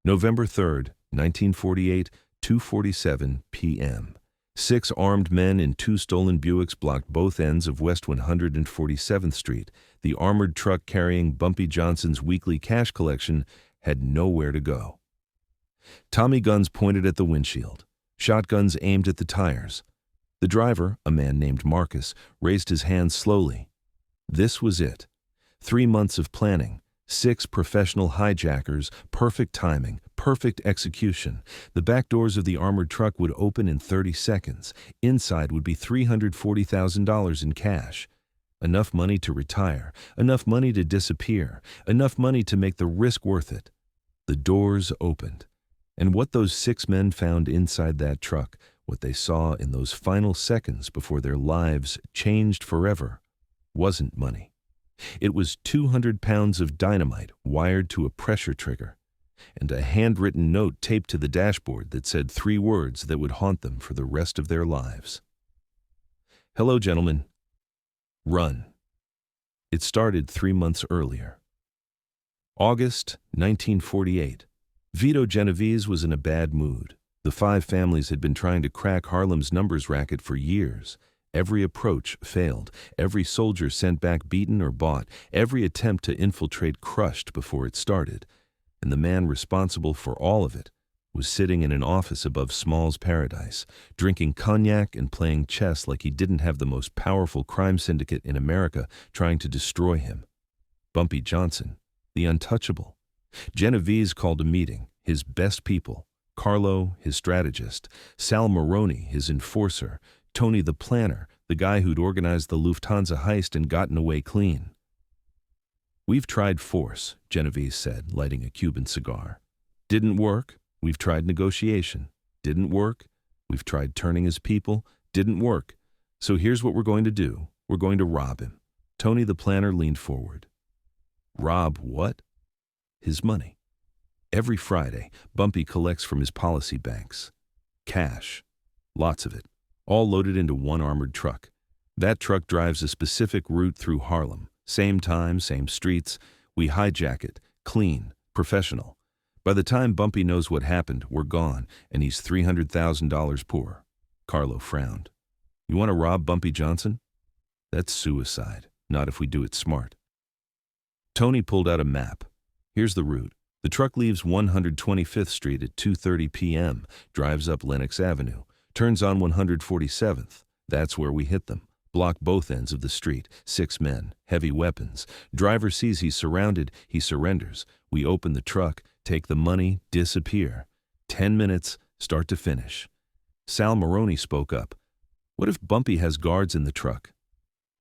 November 3rd, 1948, 2:47 p.m. 6 armed men in 2 stolen Buicks blocked both ends of West 147th Street. The armored truck carrying Bumpy Johnson's weekly cash collection had nowhere to go. Tommy guns pointed at the windshield. Shotguns aimed at the tires. The driver, a man named Marcus, raised his hands slowly. This was it. 3 months of planning, 6 professional hijackers, perfect timing, perfect execution. The back doors of the armored truck would open in 30 seconds. Inside would be $340,000 in cash. Enough money to retire, enough money to disappear, enough money to make the risk worth it. The doors opened. And what those 6 men found inside that truck, what they saw in those final seconds before their lives changed forever, wasn't money. It was 200 pounds of dynamite wired to a pressure trigger, and a handwritten note taped to the dashboard that said 3 words that would haunt them for the rest of their lives. Hello, gentlemen. Run. It started 3 months earlier. August 1948. Vito Genovese was in a bad mood. The 5 families had been trying to crack Harlem's numbers racket for years. Every approach failed. Every soldier sent back beaten or bought. Every attempt to infiltrate crushed before it started. And the man responsible for all of it was sitting in an office above Small's Paradise, drinking cognac and playing chess like he didn't have the most powerful crime syndicate in America trying to destroy him. Bumpy Johnson, the untouchable. Genovese called a meeting, his best people, Carlo, his strategist, Sal Maroni, his enforcer, Tony the planner, the guy who'd organized the Lufthansa heist and gotten away clean. We've tried force, Genovese said, lighting a Cuban cigar. Didn't work. We've tried negotiation. Didn't work. We've tried turning his people. Didn't work. So here's what we're going to do. We're going to rob him. Tony the planner leaned forward. Rob what? His money. Every Friday, Bumpy collects from his policy banks. Cash. Lots of it. All loaded into one armored truck. That truck drives a specific route through Harlem. Same time, same streets. We hijack it. Clean. Professional. By the time Bumpy knows what happened, we're gone, and he's $300,000 poor. Carlo frowned. You want to rob Bumpy Johnson? That's suicide. Not if we do it smart. Tony pulled out a map. Here's the route. The truck leaves 125th Street at 2:30 p.m., drives up Lenox Avenue, turns on 147th. That's where we hit them. Block both ends of the street. 6 men, heavy weapons. Driver sees he's surrounded. He surrenders. We open the truck, take the money, disappear. 10 minutes, start to finish. Sal Maroni spoke up. What if Bumpy has guards in the truck?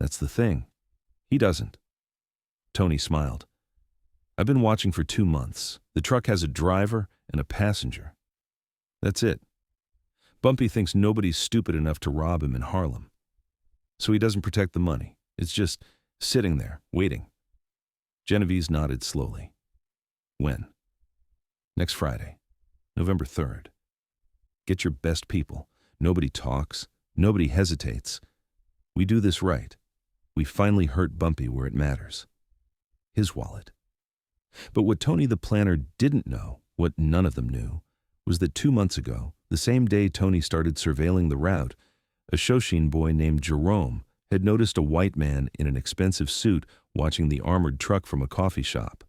That's the thing. He doesn't. Tony smiled. I've been watching for 2 months. The truck has a driver and a passenger. That's it. Bumpy thinks nobody's stupid enough to rob him in Harlem. So he doesn't protect the money. It's just sitting there, waiting. Genovese nodded slowly. When? Next Friday, November 3rd. Get your best people. Nobody talks. Nobody hesitates. We do this right. We finally hurt Bumpy where it matters. His wallet. But what Tony the planner didn't know, what none of them knew, was that 2 months ago, the same day Tony started surveilling the route, a Shoshin boy named Jerome had noticed a white man in an expensive suit watching the armored truck from a coffee shop.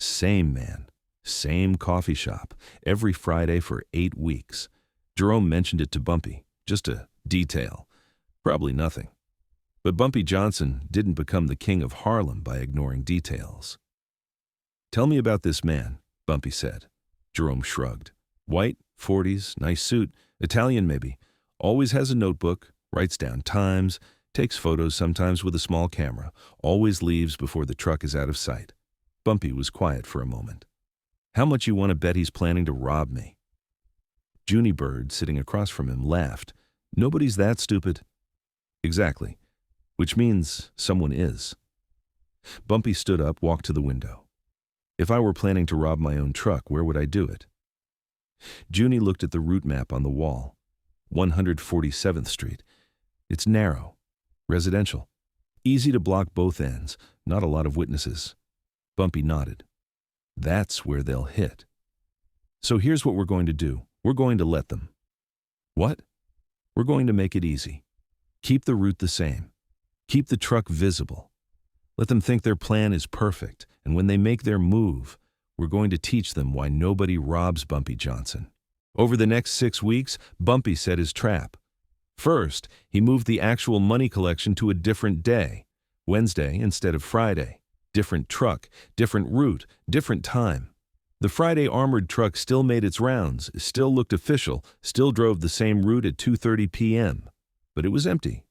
Same man, same coffee shop, every Friday for 8 weeks. Jerome mentioned it to Bumpy, just a detail, probably nothing. But Bumpy Johnson didn't become the king of Harlem by ignoring details. Tell me about this man, Bumpy said. Jerome shrugged. White, 40s, nice suit, Italian maybe. Always has a notebook, writes down times, takes photos sometimes with a small camera, always leaves before the truck is out of sight. Bumpy was quiet for a moment. How much you want to bet he's planning to rob me? Junie Bird, sitting across from him, laughed. Nobody's that stupid. Exactly. Which means someone is. Bumpy stood up, walked to the window. If I were planning to rob my own truck, where would I do it? Junie looked at the route map on the wall. 147th Street. It's narrow. Residential. Easy to block both ends. Not a lot of witnesses. Bumpy nodded. That's where they'll hit. So here's what we're going to do. We're going to let them. What? We're going to make it easy. Keep the route the same. Keep the truck visible. Let them think their plan is perfect, and when they make their move, we're going to teach them why nobody robs Bumpy Johnson. Over the next 6 weeks, Bumpy set his trap. First, he moved the actual money collection to a different day, Wednesday instead of Friday. Different truck, different route, different time. The Friday armored truck still made its rounds, still looked official, still drove the same route at 2:30 p.m. But it was empty.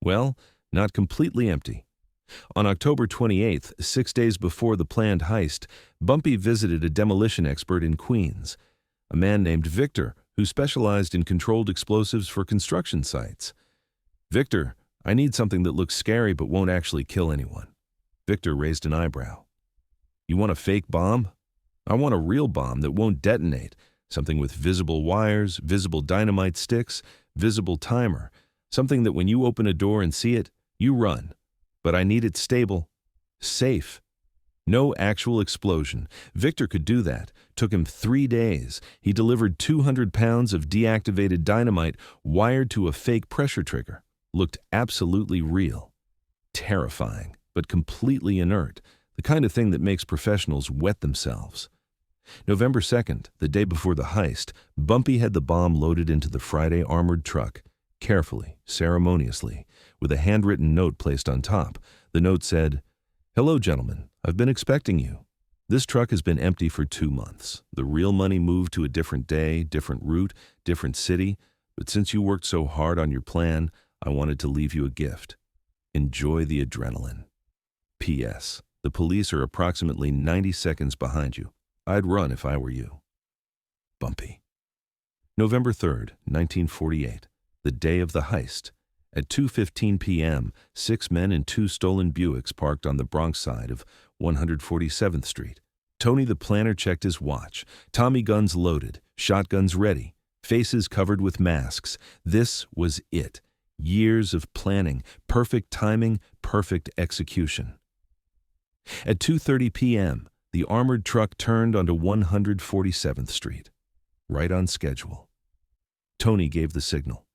Well, not completely empty. On October 28th, 6 days before the planned heist, Bumpy visited a demolition expert in Queens, a man named Victor, who specialized in controlled explosives for construction sites. "Victor, I need something that looks scary but won't actually kill anyone." Victor raised an eyebrow. "You want a fake bomb? I want a real bomb that won't detonate, something with visible wires, visible dynamite sticks, visible timer, something that when you open a door and see it, you run. But I need it stable, safe. No actual explosion. Victor could do that. Took him 3 days. He delivered 200 pounds of deactivated dynamite wired to a fake pressure trigger. Looked absolutely real. Terrifying, but completely inert. The kind of thing that makes professionals wet themselves. November 2nd, the day before the heist, Bumpy had the bomb loaded into the Friday armored truck, carefully, ceremoniously, with a handwritten note placed on top. The note said, "Hello, gentlemen. I've been expecting you. This truck has been empty for 2 months. The real money moved to a different day, different route, different city, but since you worked so hard on your plan, I wanted to leave you a gift. Enjoy the adrenaline. P.S. The police are approximately 90 seconds behind you. I'd run if I were you. Bumpy." November 3rd, 1948, the day of the heist. At 2:15 p.m., 6 men in 2 stolen Buicks parked on the Bronx side of 147th Street. Tony the planner checked his watch. Tommy guns loaded, shotguns ready, faces covered with masks. This was it. Years of planning, perfect timing, perfect execution. At 2:30 p.m., the armored truck turned onto 147th Street. Right on schedule. Tony gave the signal.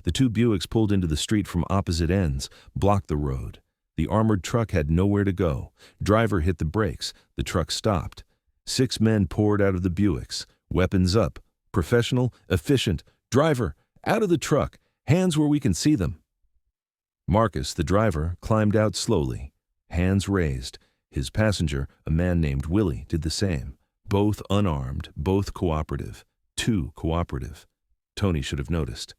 The 2 Buicks pulled into the street from opposite ends, blocked the road. The armored truck had nowhere to go. Driver hit the brakes. The truck stopped. 6 men poured out of the Buicks, weapons up. Professional, efficient. "Driver, out of the truck. Hands where we can see them." Marcus, the driver, climbed out slowly, hands raised. His passenger, a man named Willie, did the same. Both unarmed, both cooperative. 2 cooperative. Tony should have noticed.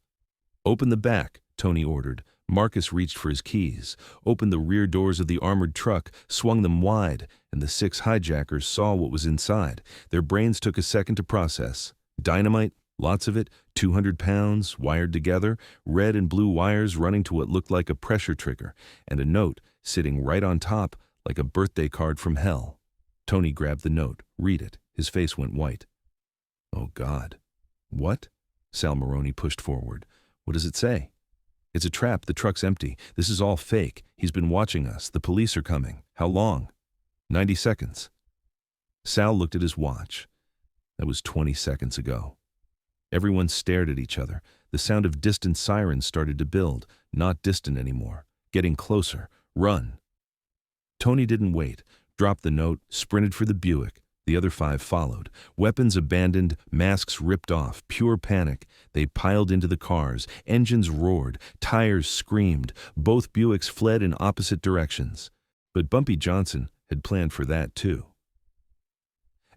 "Open the back," Tony ordered. Marcus reached for his keys, opened the rear doors of the armored truck, swung them wide, and the 6 hijackers saw what was inside. Their brains took a second to process. Dynamite, lots of it, 200 pounds, wired together, red and blue wires running to what looked like a pressure trigger, and a note sitting right on top like a birthday card from hell. Tony grabbed the note. Read it. His face went white. "Oh, God." "What?" Sal Maroney pushed forward. "What does it say?" "It's a trap. The truck's empty. This is all fake. He's been watching us. The police are coming." "How long?" 90 seconds. Sal looked at his watch. That was 20 seconds ago. Everyone stared at each other. The sound of distant sirens started to build. Not distant anymore. Getting closer. "Run." Tony didn't wait. Dropped the note, sprinted for the Buick. The other 5 followed. Weapons abandoned, masks ripped off, pure panic. They piled into the cars. Engines roared, tires screamed. Both Buicks fled in opposite directions. But Bumpy Johnson had planned for that too.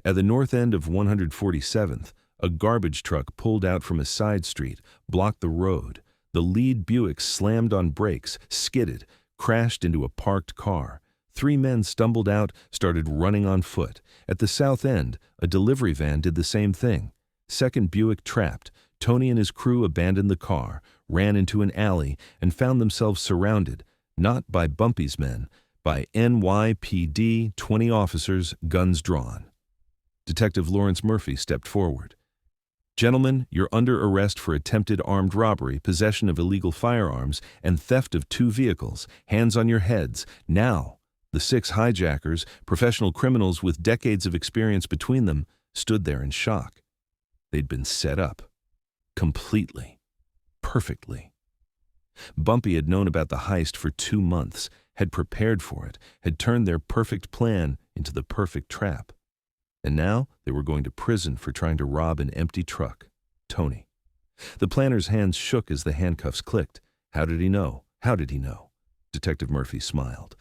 At the north end of 147th, a garbage truck pulled out from a side street, blocked the road. The lead Buick slammed on brakes, skidded, crashed into a parked car. 3 men stumbled out, started running on foot. At the south end, a delivery van did the same thing. Second Buick trapped. Tony and his crew abandoned the car, ran into an alley, and found themselves surrounded, not by Bumpy's men, by NYPD 20 officers, guns drawn. Detective Lawrence Murphy stepped forward. "Gentlemen, you're under arrest for attempted armed robbery, possession of illegal firearms, and theft of 2 vehicles. Hands on your heads, now." The 6 hijackers, professional criminals with decades of experience between them, stood there in shock. They'd been set up. Completely. Perfectly. Bumpy had known about the heist for 2 months, had prepared for it, had turned their perfect plan into the perfect trap. And now they were going to prison for trying to rob an empty truck. Tony. The planner's hands shook as the handcuffs clicked. How did he know? How did he know? Detective Murphy smiled.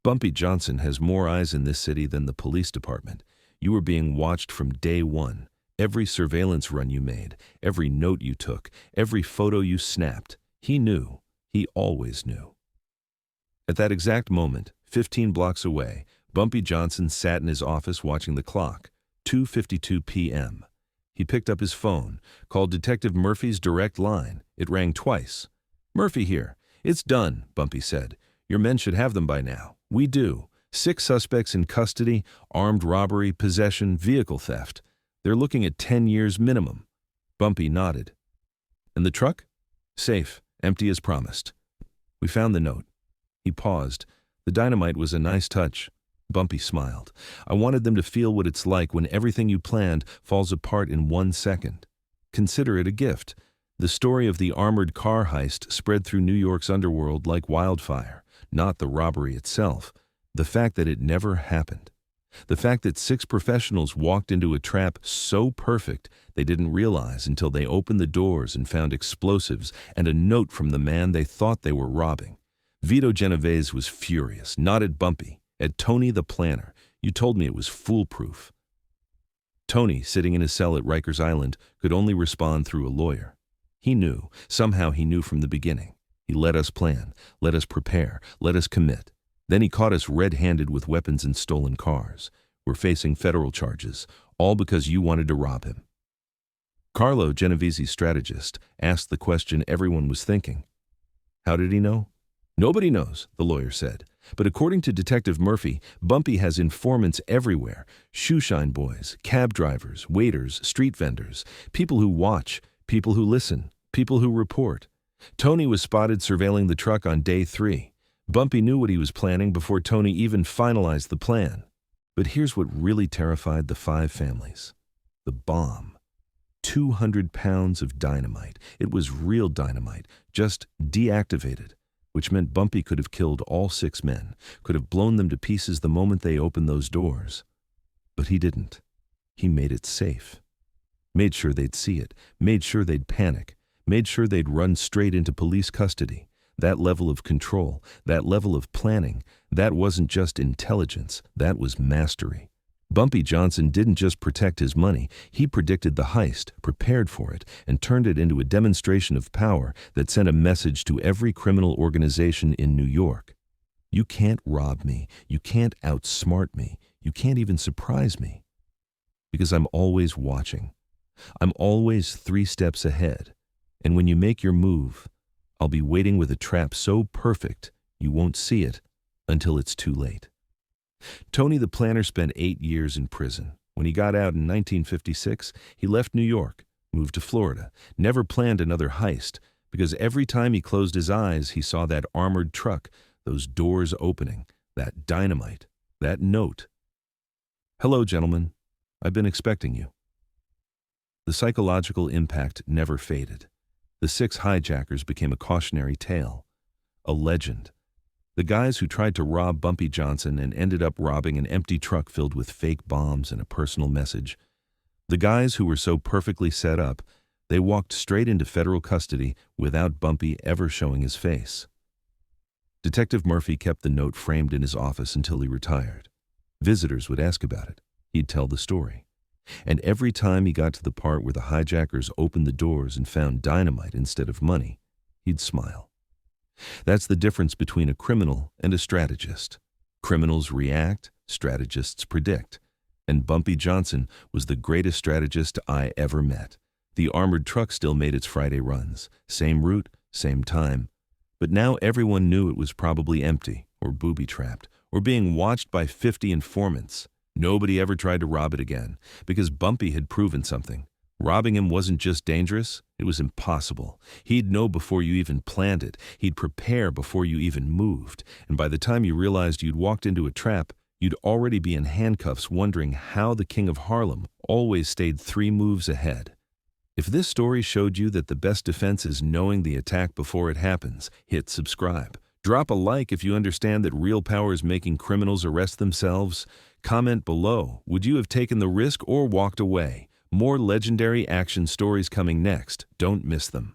Bumpy Johnson has more eyes in this city than the police department. You were being watched from day one. Every surveillance run you made, every note you took, every photo you snapped. He knew. He always knew. At that exact moment, 15 blocks away, Bumpy Johnson sat in his office watching the clock. 2:52 p.m. He picked up his phone, called Detective Murphy's direct line. It rang twice. "Murphy here. It's done," Bumpy said. "Your men should have them by now." "We do. 6 suspects in custody, armed robbery, possession, vehicle theft. They're looking at 10 years minimum." Bumpy nodded. "And the truck?" "Safe, empty as promised. We found the note." He paused. "The dynamite was a nice touch." Bumpy smiled. "I wanted them to feel what it's like when everything you planned falls apart in 1 second. Consider it a gift. The story of the armored car heist spread through New York's underworld like wildfire, not the robbery itself. The fact that it never happened. The fact that 6 professionals walked into a trap so perfect they didn't realize until they opened the doors and found explosives and a note from the man they thought they were robbing. Vito Genovese was furious, not at Bumpy, at Tony the planner. "You told me it was foolproof." Tony, sitting in his cell at Rikers Island, could only respond through a lawyer. He knew, somehow he knew from the beginning. He let us plan, let us prepare, let us commit. Then he caught us red-handed with weapons and stolen cars. We're facing federal charges, all because you wanted to rob him. Carlo, Genovese's strategist, asked the question everyone was thinking. How did he know? Nobody knows, the lawyer said. But according to Detective Murphy, Bumpy has informants everywhere. Shoeshine boys, cab drivers, waiters, street vendors, people who watch, people who listen, people who report. Tony was spotted surveilling the truck on day 3. Bumpy knew what he was planning before Tony even finalized the plan. But here's what really terrified the 5 families. The bomb. 200 pounds of dynamite. It was real dynamite, just deactivated, which meant Bumpy could have killed all 6 men, could have blown them to pieces the moment they opened those doors. But he didn't. He made it safe. Made sure they'd see it, made sure they'd panic, made sure they'd run straight into police custody. That level of control, that level of planning, that wasn't just intelligence, that was mastery. Bumpy Johnson didn't just protect his money, he predicted the heist, prepared for it, and turned it into a demonstration of power that sent a message to every criminal organization in New York. You can't rob me, you can't outsmart me, you can't even surprise me. Because I'm always watching. I'm always 3 steps ahead. And when you make your move, I'll be waiting with a trap so perfect you won't see it until it's too late. Tony the planner spent 8 years in prison. When he got out in 1956, he left New York, moved to Florida, never planned another heist, because every time he closed his eyes, he saw that armored truck, those doors opening, that dynamite, that note. "Hello, gentlemen. I've been expecting you." The psychological impact never faded. The 6 hijackers became a cautionary tale, a legend. The guys who tried to rob Bumpy Johnson and ended up robbing an empty truck filled with fake bombs and a personal message. The guys who were so perfectly set up, they walked straight into federal custody without Bumpy ever showing his face. Detective Murphy kept the note framed in his office until he retired. Visitors would ask about it. He'd tell the story. And every time he got to the part where the hijackers opened the doors and found dynamite instead of money, he'd smile. That's the difference between a criminal and a strategist. Criminals react, strategists predict. And Bumpy Johnson was the greatest strategist I ever met. The armored truck still made its Friday runs. Same route, same time. But now everyone knew it was probably empty, or booby-trapped, or being watched by 50 informants. Nobody ever tried to rob it again, because Bumpy had proven something. Robbing him wasn't just dangerous, it was impossible. He'd know before you even planned it. He'd prepare before you even moved. And by the time you realized you'd walked into a trap, you'd already be in handcuffs wondering how the King of Harlem always stayed 3 moves ahead. If this story showed you that the best defense is knowing the attack before it happens, hit subscribe. Drop a like if you understand that real power is making criminals arrest themselves. Comment below, would you have taken the risk or walked away? More legendary action stories coming next. Don't miss them.